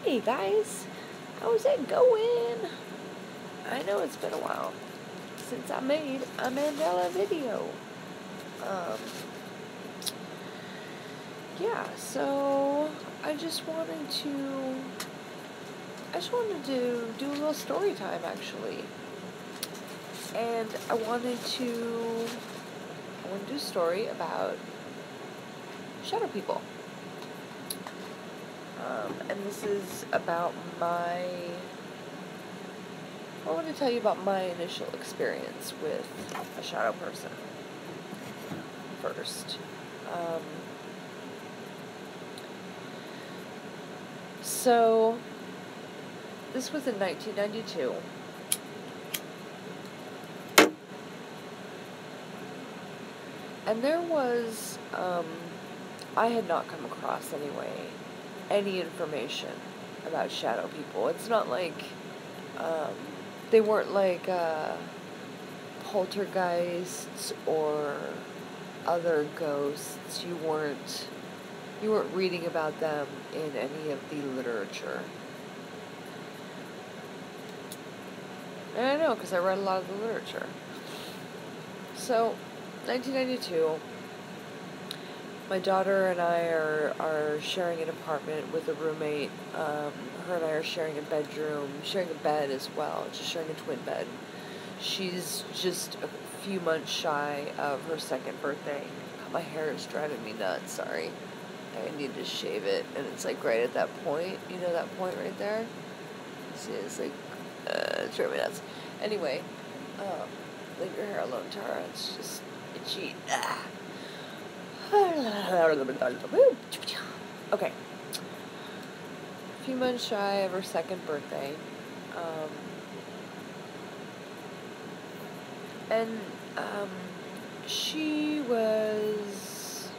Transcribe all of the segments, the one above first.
Hey guys, how's it going? I know it's been a while since I made a Mandela video. Um, yeah, so I just wanted to do a little story time actually. And I wanted to do a story about shadow people. And this is about I want to tell you about my initial experience with a shadow person first. So, this was in 1992. And there was, I had not come across anyway, any information about shadow people. It's not like, they weren't like, poltergeists or other ghosts. You weren't reading about them in any of the literature. And I know, because I read a lot of the literature. So, 1992, my daughter and I are sharing an apartment with a roommate. Her and I are sharing a bedroom, sharing a bed as well, just sharing a twin bed. She's just a few months shy of her second birthday. My hair is driving me nuts, sorry. I need to shave it, and it's like right at that point, you know that point right there? See, it's like, it's driving me nuts. Anyway, leave your hair alone, Tara, it's just itchy. Okay. A few months shy of her second birthday. And she was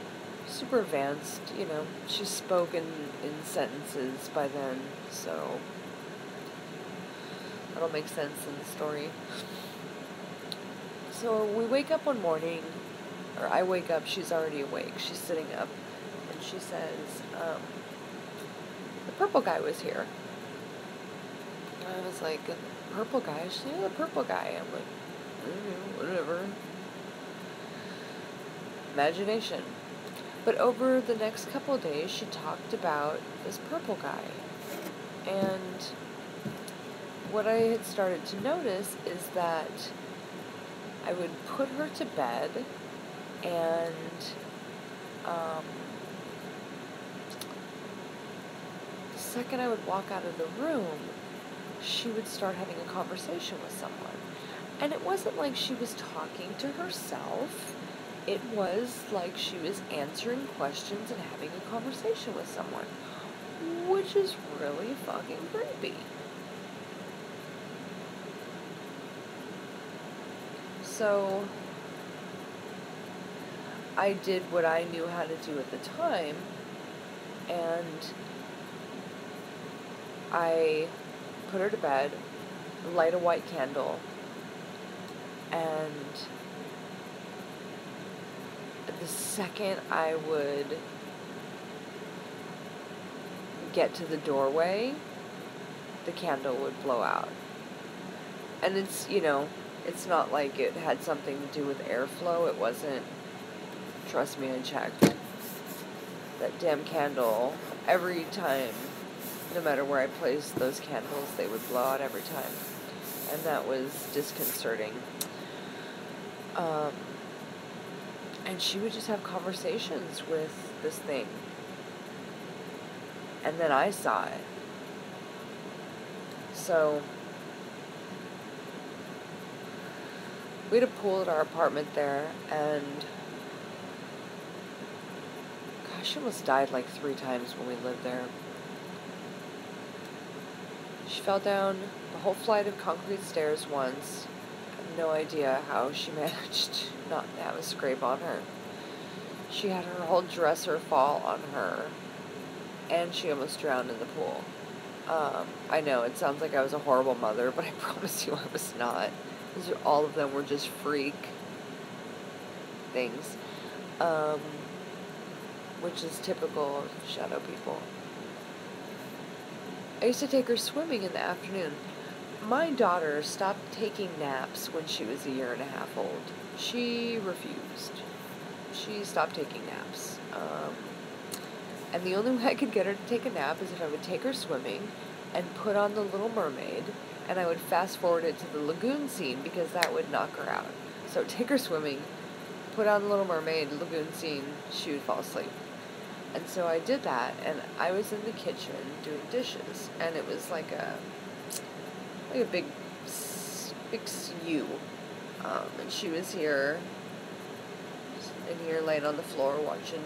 super advanced, you know. She spoke in sentences by then, so that'll make sense in the story. So we wake up one morning, or I wake up, she's already awake, she's sitting up, and she says, the purple guy was here. And I was like, purple guy? She's like, yeah, the purple guy. I'm like, whatever. Imagination. But over the next couple of days, she talked about this purple guy. And what I had started to notice is that I would put her to bed, and the second I would walk out of the room, she would start having a conversation with someone. And it wasn't like she was talking to herself. It was like she was answering questions and having a conversation with someone, which is really fucking creepy. So I did what I knew how to do at the time, and I put her to bed, light a white candle, and the second I would get to the doorway, the candle would blow out. And it's, you know, it's not like it had something to do with airflow. It wasn't. Trust me, I checked. That damn candle, every time, no matter where I placed those candles, they would blow out every time. And that was disconcerting. And she would just have conversations with this thing. And then I saw it. So we had a pool at our apartment there, and gosh, she almost died like 3 times when we lived there. She fell down the whole flight of concrete stairs once. I have no idea how she managed not to have a scrape on her. She had her whole dresser fall on her, and she almost drowned in the pool. I know, it sounds like I was a horrible mother, but I promise you I was not. All of them were just freak things, which is typical of shadow people. I used to take her swimming in the afternoon. My daughter stopped taking naps when she was 1.5 years old. She refused. She stopped taking naps. And the only way I could get her to take a nap is if I would take her swimming and put on The Little Mermaid, and I would fast forward it to the lagoon scene because that would knock her out. So take her swimming, put on The Little Mermaid, lagoon scene, she would fall asleep. And so I did that, and I was in the kitchen doing dishes, and it was like a big U. And she was here, laying on the floor watching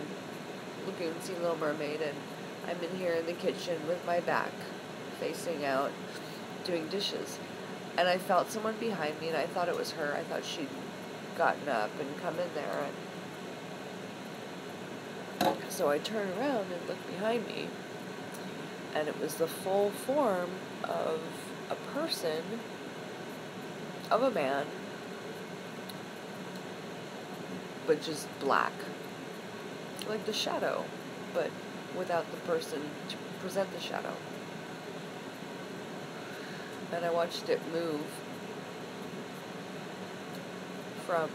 Lagoon Scene, Little Mermaid, and I'm in here in the kitchen with my back facing out doing dishes. And I felt someone behind me, and I thought it was her. I thought she'd gotten up and come in there, and so I turned around and looked behind me, and it was the full form of a person, of a man, but just black. Like the shadow, but without the person to present the shadow. And I watched it move from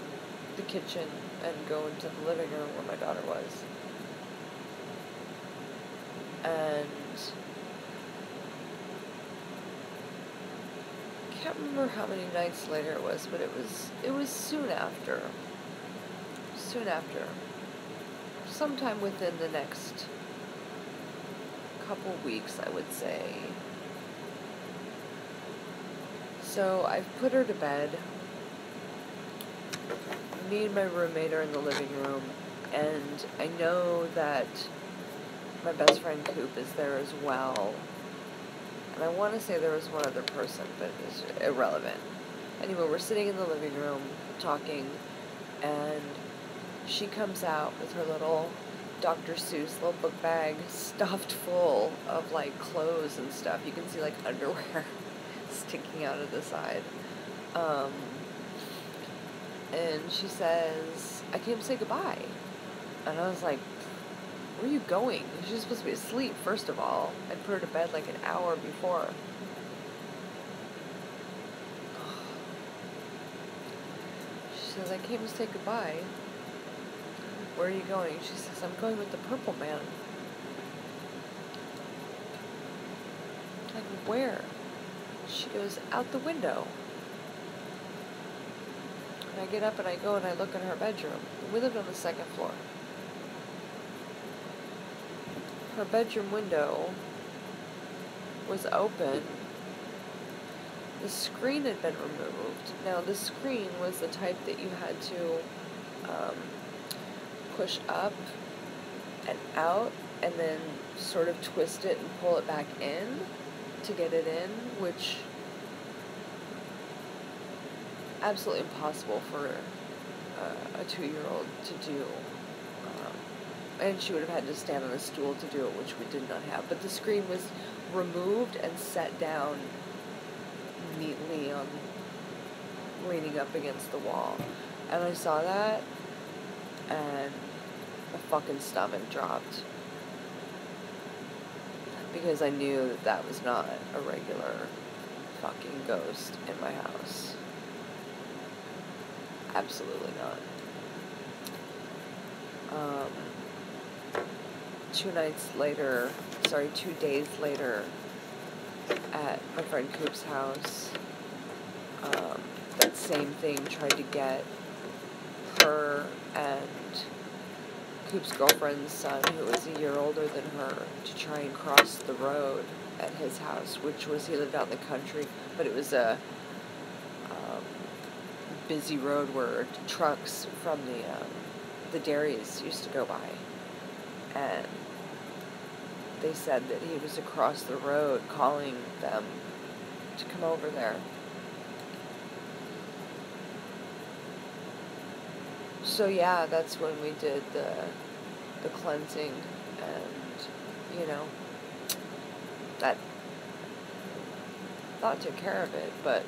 the kitchen and go into the living room where my daughter was. And I can't remember how many nights later it was, but it was soon after. Sometime within the next couple weeks, I would say. So I've put her to bed. Me and my roommate are in the living room, and I know that my best friend Coop is there as well. And I want to say there was one other person, but it's irrelevant. Anyway, we're sitting in the living room talking, and she comes out with her little Dr. Seuss little book bag stuffed full of like clothes and stuff. You can see like underwear sticking out of the side. And she says, I came to say goodbye. And I was like, where are you going? She's supposed to be asleep, first of all. I put her to bed like an hour before. She says, I came to say goodbye. Where are you going? She says, I'm going with the purple man. Like, where? She goes, out the window. And I get up and I go and I look in her bedroom. We lived on the second floor. Her bedroom window was open. The screen had been removed. Now, the screen was the type that you had to push up and out and then sort of twist it and pull it back in to get it in, which absolutely impossible for a 2-year-old to do. And she would have had to stand on a stool to do it, which we did not have. But the screen was removed and set down neatly on leaning up against the wall. And I saw that, and my fucking stomach dropped. Because I knew that that was not a regular fucking ghost in my house. Absolutely not. 2 days later, at my friend Coop's house, that same thing tried to get her and Coop's girlfriend's son, who was a year older than her, to try and cross the road at his house, which was, he lived out in the country, but it was a busy road where trucks from the dairies used to go by. And they said that he was across the road calling them to come over there. So yeah, that's when we did the cleansing, and, you know, that thought took care of it, but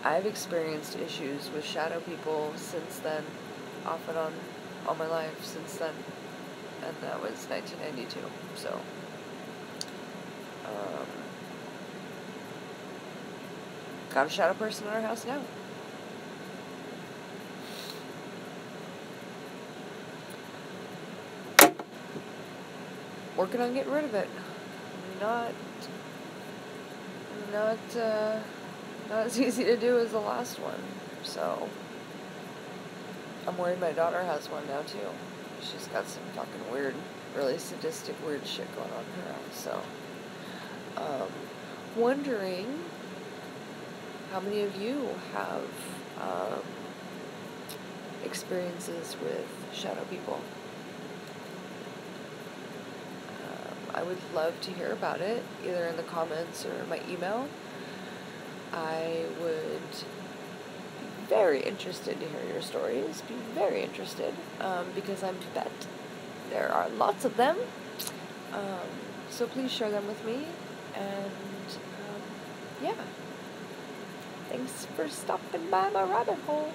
I've experienced issues with shadow people since then, off and on, all my life since then, and that was 1992. So, got a shadow person in our house now. Working on getting rid of it. Not as easy to do as the last one. So, I'm worried my daughter has one now too. She's got some fucking weird, really sadistic, weird shit going on in her house. So, wondering how many of you have experiences with shadow people. I would love to hear about it, either in the comments or my email. I would be very interested to hear your stories. Be very interested, because I bet there are lots of them. So please share them with me. And yeah, thanks for stopping by my rabbit hole.